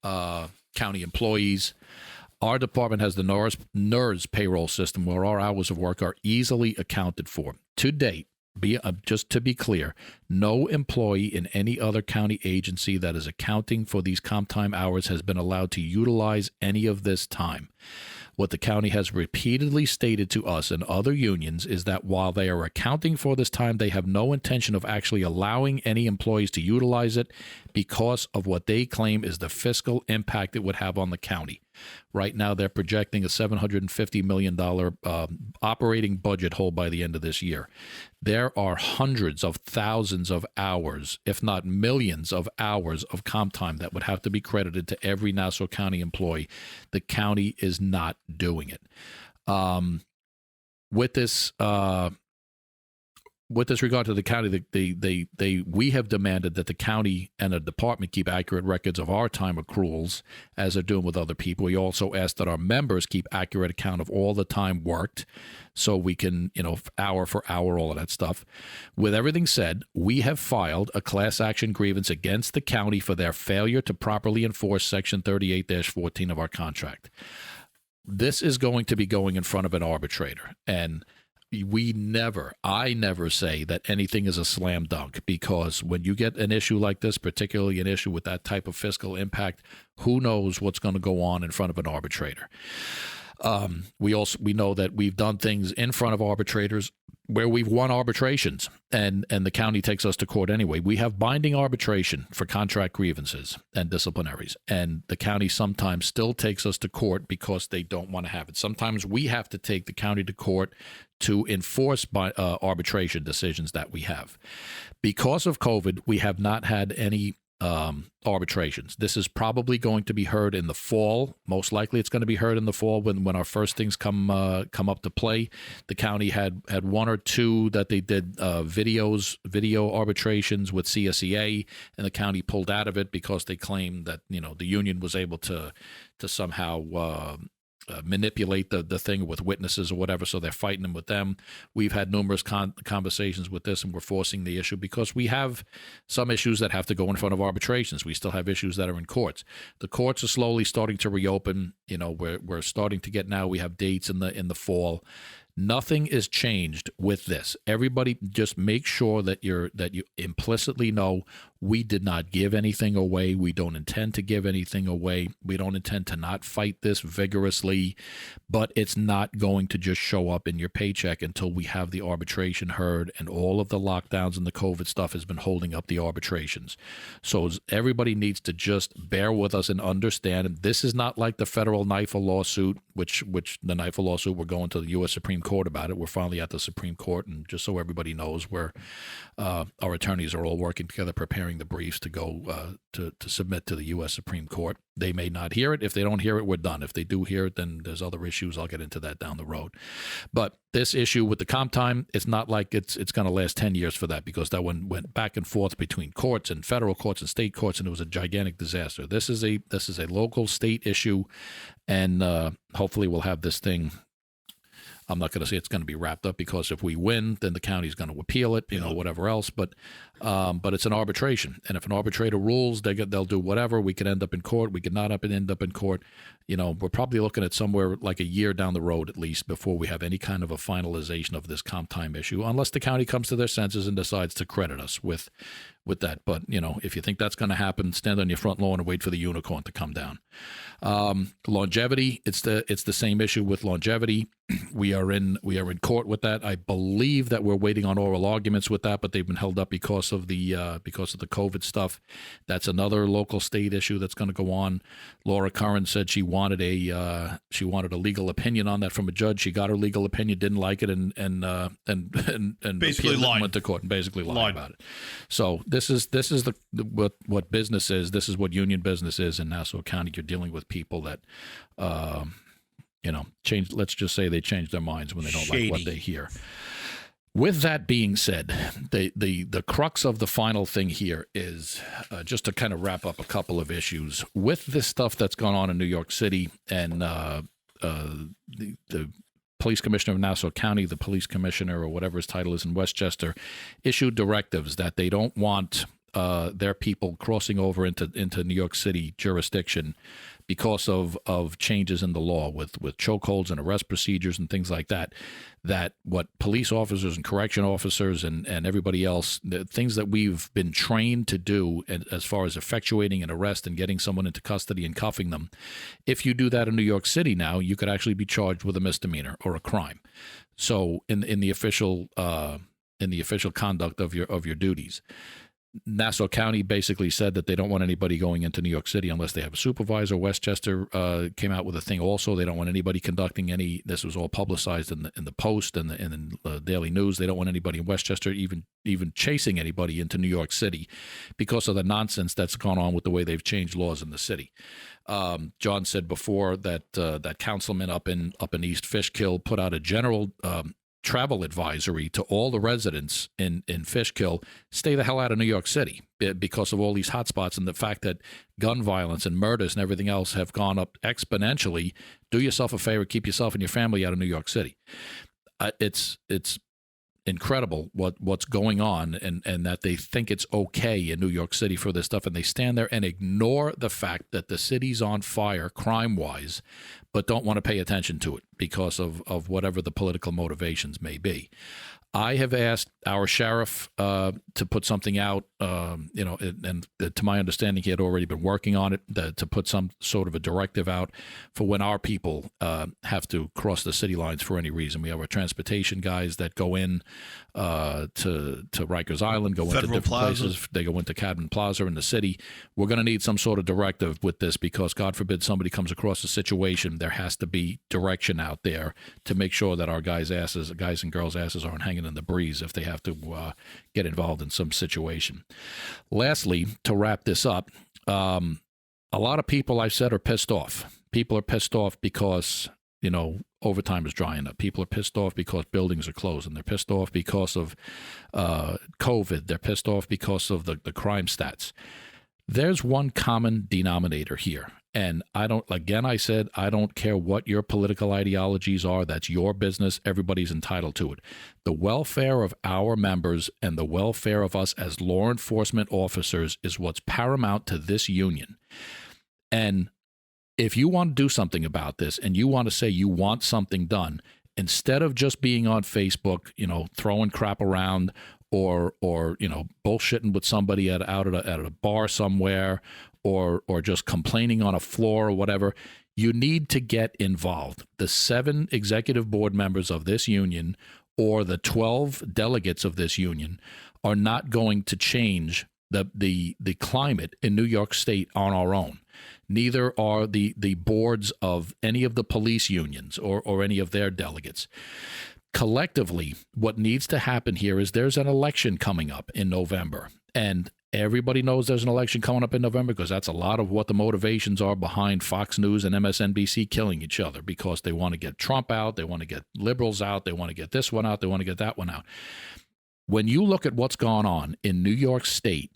county employees. Our department has the NERS payroll system where our hours of work are easily accounted for. To date, just to be clear, no employee in any other county agency that is accounting for these comp time hours has been allowed to utilize any of this time. What the county has repeatedly stated to us and other unions is that while they are accounting for this time, they have no intention of actually allowing any employees to utilize it because of what they claim is the fiscal impact it would have on the county. Right now, they're projecting a $750 million operating budget hole by the end of this year. There are hundreds of thousands of hours, if not millions of hours of comp time that would have to be credited to every Nassau County employee. The county is not doing it. With this regard to the county, we have demanded that the county and the department keep accurate records of our time accruals, as they're doing with other people. We also ask that our members keep accurate account of all the time worked, so we can, hour for hour, all of that stuff. With everything said, we have filed a class action grievance against the county for their failure to properly enforce Section 38-14 of our contract. This is going to be going in front of an arbitrator, and I never say that anything is a slam dunk, because when you get an issue like this, particularly an issue with that type of fiscal impact, who knows what's going to go on in front of an arbitrator. We know that we've done things in front of arbitrators where we've won arbitrations, and the county takes us to court anyway. We have binding arbitration for contract grievances and disciplinaries, and the county sometimes still takes us to court because they don't want to have it. Sometimes we have to take the county to court to enforce arbitration decisions that we have. Because of COVID, we have not had any arbitrations. This is probably going to be heard in the fall. Most likely it's going to be heard in the fall when our first things come up to play. The county had one or two that they did video arbitrations with CSEA, and the county pulled out of it because they claimed that the union was able to somehow manipulate the thing with witnesses or whatever, so they're fighting them with them. We've had numerous conversations with this, and we're forcing the issue because we have some issues that have to go in front of arbitrations. We still have issues that are in courts. The courts are slowly starting to reopen. We're starting to get now. We have dates in the fall. Nothing is changed with this. Everybody just make sure that you implicitly know we did not give anything away. We don't intend to give anything away. We don't intend to not fight this vigorously, but it's not going to just show up in your paycheck until we have the arbitration heard, and all of the lockdowns and the COVID stuff has been holding up the arbitrations. So everybody needs to just bear with us and understand this is not like the federal NIFA lawsuit, which the NIFA lawsuit, we're going to the U.S. Supreme Court about it. We're finally at the Supreme Court, and just so everybody knows, our attorneys are all working together preparing the briefs to go to submit to the U.S. Supreme Court. They may not hear it. If they don't hear it, we're done. If they do hear it, then there's other issues. I'll get into that down the road. But this issue with the comp time, it's not like it's going to last 10 years for that, because that one went back and forth between courts and federal courts and state courts, and it was a gigantic disaster. This is a local state issue, and hopefully we'll have this thing. I'm not going to say it's going to be wrapped up, because if we win, then the county's going to appeal it, whatever else. But it's an arbitration, and if an arbitrator rules, they'll do whatever. We could end up in court. We could not end up in court. We're probably looking at somewhere like a year down the road at least before we have any kind of a finalization of this comp time issue, unless the county comes to their senses and decides to credit us with that. But if you think that's going to happen, stand on your front lawn and wait for the unicorn to come down. Longevity, it's the same issue with longevity. We are in court with that. I believe that we're waiting on oral arguments with that, but they've been held up because of the COVID stuff. That's another local state issue that's going to go on. Laura Curran said she wanted a legal opinion on that from a judge. She got her legal opinion, didn't like it, and basically lied. Went to court and basically lied about it. So this is what business is. This is what union business is in Nassau County. You're dealing with people that change. Let's just say they change their minds when they don't like what they hear. With that being said, the crux of the final thing here is just to kind of wrap up a couple of issues with this stuff that's gone on in New York City, and the police commissioner of Nassau County, the police commissioner or whatever his title is in Westchester, issued directives that they don't want their people crossing over into New York City jurisdiction because of changes in the law with chokeholds and arrest procedures and things like that. That what police officers and correction officers and everybody else, the things that we've been trained to do as far as effectuating an arrest and getting someone into custody and cuffing them, if you do that in New York City now, you could actually be charged with a misdemeanor or a crime. So in the official conduct of your duties. Nassau County basically said that they don't want anybody going into New York City unless they have a supervisor. Westchester came out with a thing also. They don't want anybody conducting any. This was all publicized in the Post and in the Daily News. They don't want anybody in Westchester even chasing anybody into New York City because of the nonsense that's gone on with the way they've changed laws in the city. John said before that that councilman up in East Fishkill put out a general travel advisory to all the residents in Fishkill: stay the hell out of New York City because of all these hotspots and the fact that gun violence and murders and everything else have gone up exponentially. Do yourself a favor, keep yourself and your family out of New York City. It's incredible what's going on, and that they think it's okay in New York City for this stuff, and they stand there and ignore the fact that the city's on fire crime-wise, but don't want to pay attention to it because of whatever the political motivations may be. I have asked our sheriff to put something out, and to my understanding, he had already been working on it, to put some sort of a directive out for when our people have to cross the city lines for any reason. We have our transportation guys that go in to Rikers Island, go into different places. They go into Cadman Plaza in the city. We're going to need some sort of directive with this because, God forbid, somebody comes across a situation. There has to be direction out there to make sure that our guys and girls' asses aren't hanging in the breeze if they have to get involved in some situation. Lastly, to wrap this up, a lot of people, I've said, are pissed off. People are pissed off because, overtime is drying up. People are pissed off because buildings are closing. They're pissed off because of COVID. They're pissed off because of the crime stats. There's one common denominator here. And I don't care what your political ideologies are. That's your business. Everybody's entitled to it. The welfare of our members and the welfare of us as law enforcement officers is what's paramount to this union. And if you want to do something about this and you want to say you want something done, instead of just being on Facebook, throwing crap around or bullshitting with somebody out at a bar somewhere, or just complaining on a floor or whatever, you need to get involved. The 7 executive board members of this union or the 12 delegates of this union are not going to change the climate in New York State on our own. Neither are the boards of any of the police unions or any of their delegates. Collectively, what needs to happen here is there's an election coming up in November, and everybody knows there's an election coming up in November because that's a lot of what the motivations are behind Fox News and MSNBC killing each other, because they want to get Trump out, they want to get liberals out, they want to get this one out, they want to get that one out. When you look at what's gone on in New York State,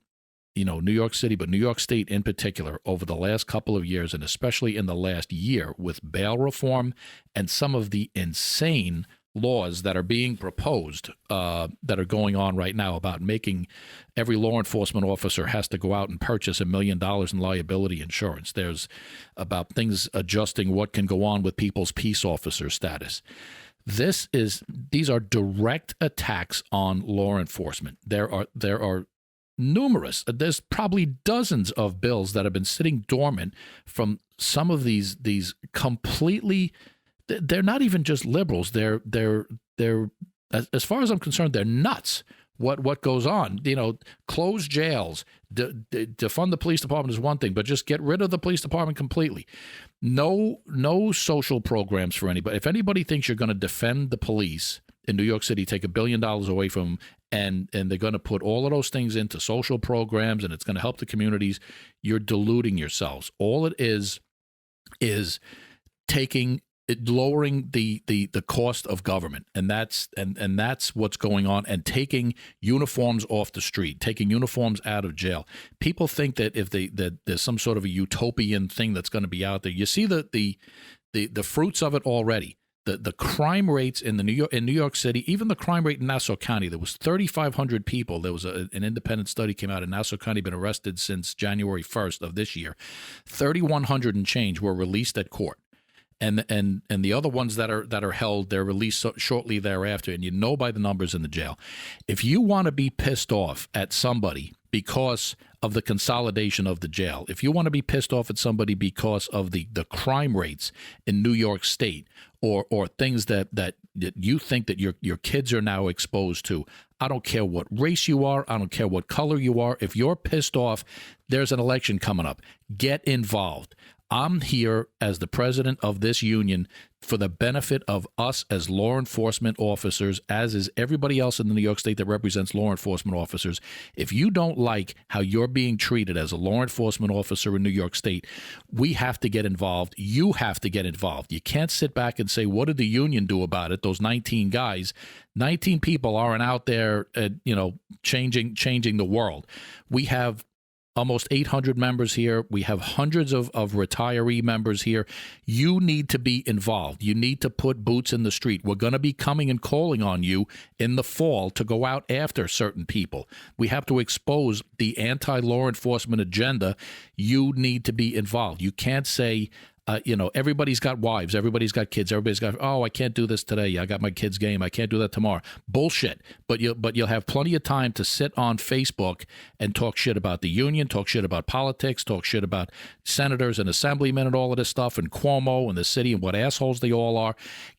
New York City, but New York State in particular, over the last couple of years, and especially in the last year with bail reform and some of the insane laws that are being proposed that are going on right now about making every law enforcement officer has to go out and purchase $1 million in liability insurance. There's about things adjusting what can go on with people's peace officer status. These are direct attacks on law enforcement. There are numerous. There's probably dozens of bills that have been sitting dormant from some of these completely. They're not even just liberals. They're as far as I'm concerned, they're nuts. What goes on? Close jails, defund the police department is one thing, but just get rid of the police department completely. No social programs for anybody. If anybody thinks you're going to defend the police in New York City, take $1 billion away from them, and they're going to put all of those things into social programs, and it's going to help the communities, you're deluding yourselves. All it is lowering the cost of government, and that's what's going on, and taking uniforms off the street, taking uniforms out of jail. People think that that there's some sort of a utopian thing that's going to be out there. You see the fruits of it already. The crime rates in New York City, even the crime rate in Nassau County, there was 3,500 people. There was an independent study came out in Nassau County, been arrested since January 1st of this year. 3,100 and change were released at court. And the other ones that are held, they're released shortly thereafter, and by the numbers in the jail. If you want to be pissed off at somebody because of the consolidation of the jail, if you want to be pissed off at somebody because of the crime rates in New York State, or things that you think that your kids are now exposed to, I don't care what race you are, I don't care what color you are. If you're pissed off, there's an election coming up. Get involved. I'm here as the president of this union for the benefit of us as law enforcement officers, as is everybody else in the New York State that represents law enforcement officers. If you don't like how you're being treated as a law enforcement officer in New York State, we have to get involved. You have to get involved. You can't sit back and say, what did the union do about it? Those 19 guys, 19 people aren't out there, changing the world. We have almost 800 members here. We have hundreds of retiree members here. You need to be involved. You need to put boots in the street. We're going to be coming and calling on you in the fall to go out after certain people. We have to expose the anti-law enforcement agenda. You need to be involved. You can't say, Everybody's got wives, everybody's got kids, everybody's got, oh, I can't do this today. I got my kid's game. I can't do that tomorrow. Bullshit. But you'll have plenty of time to sit on Facebook and talk shit about the union, talk shit about politics, talk shit about senators and assemblymen and all of this stuff, and Cuomo and the city and what assholes they all are.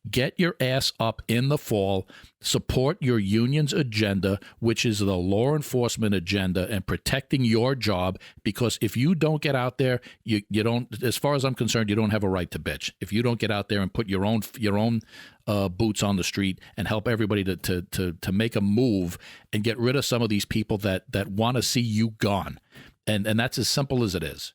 Get your ass up in the fall. Support your union's agenda, which is the law enforcement agenda and protecting your job. Because if you don't get out there, you don't, as far as I'm concerned, you don't have a right to bitch. If you don't get out there and put your own boots on the street and help everybody to make a move and get rid of some of these people that want to see you gone, and that's as simple as it is.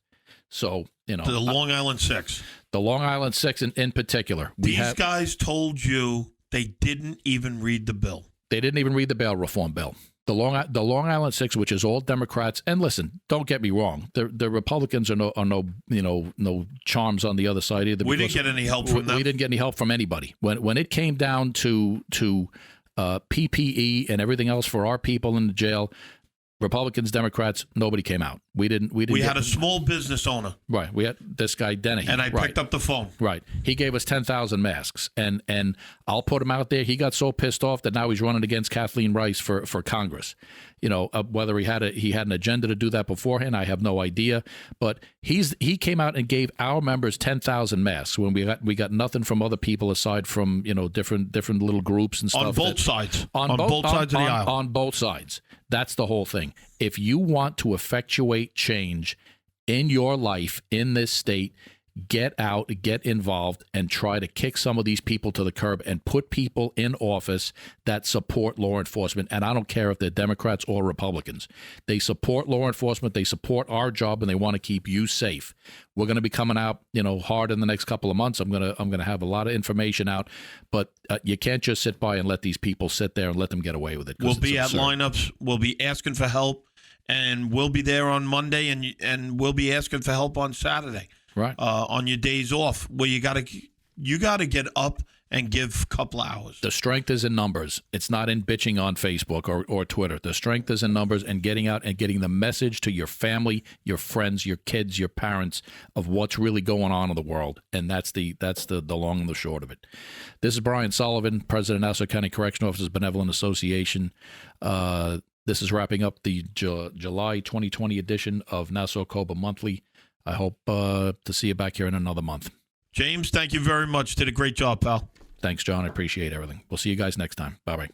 So the Long Island Six, the Long Island Six in particular, these guys told you they didn't even read the bill. They didn't even read the bail reform bill. The Long Island Six, which is all Democrats, and listen, don't get me wrong, the Republicans are no charms on the other side either. We didn't get any help from them. We didn't get any help from anybody. When it came down to PPE and everything else for our people in the jail, Republicans, Democrats, nobody came out. We didn't. We had a small business owner. Right. We had this guy Denny, and I picked up the phone. Right. He gave us 10,000 masks, and I'll put him out there. He got so pissed off that now he's running against Kathleen Rice for Congress. Whether he had an agenda to do that beforehand, I have no idea. But he came out and gave our members 10,000 masks when we got nothing from other people aside from different little groups and stuff on both sides of the aisle. On both sides. That's the whole thing. If you want to effectuate change in your life in this state, get out, get involved, and try to kick some of these people to the curb and put people in office that support law enforcement. And I don't care if they're Democrats or Republicans. They support law enforcement. They support our job, and they want to keep you safe. We're going to be coming out, hard in the next couple of months. I'm going to have a lot of information out, but you can't just sit by and let these people sit there and let them get away with it. We'll be at lineups. We'll be asking for help, and we'll be there on Monday, and we'll be asking for help on Saturday. Right. On your days off, where you gotta get up and give a couple hours. The strength is in numbers. It's not in bitching on Facebook or Twitter. The strength is in numbers and getting out and getting the message to your family, your friends, your kids, your parents of what's really going on in the world. And that's the long and the short of it. This is Brian Sullivan, President of Nassau County Correctional Officers Benevolent Association. This is wrapping up the July 2020 edition of Nassau COBA Monthly. I hope to see you back here in another month. James, thank you very much. Did a great job, pal. Thanks, John. I appreciate everything. We'll see you guys next time. Bye-bye.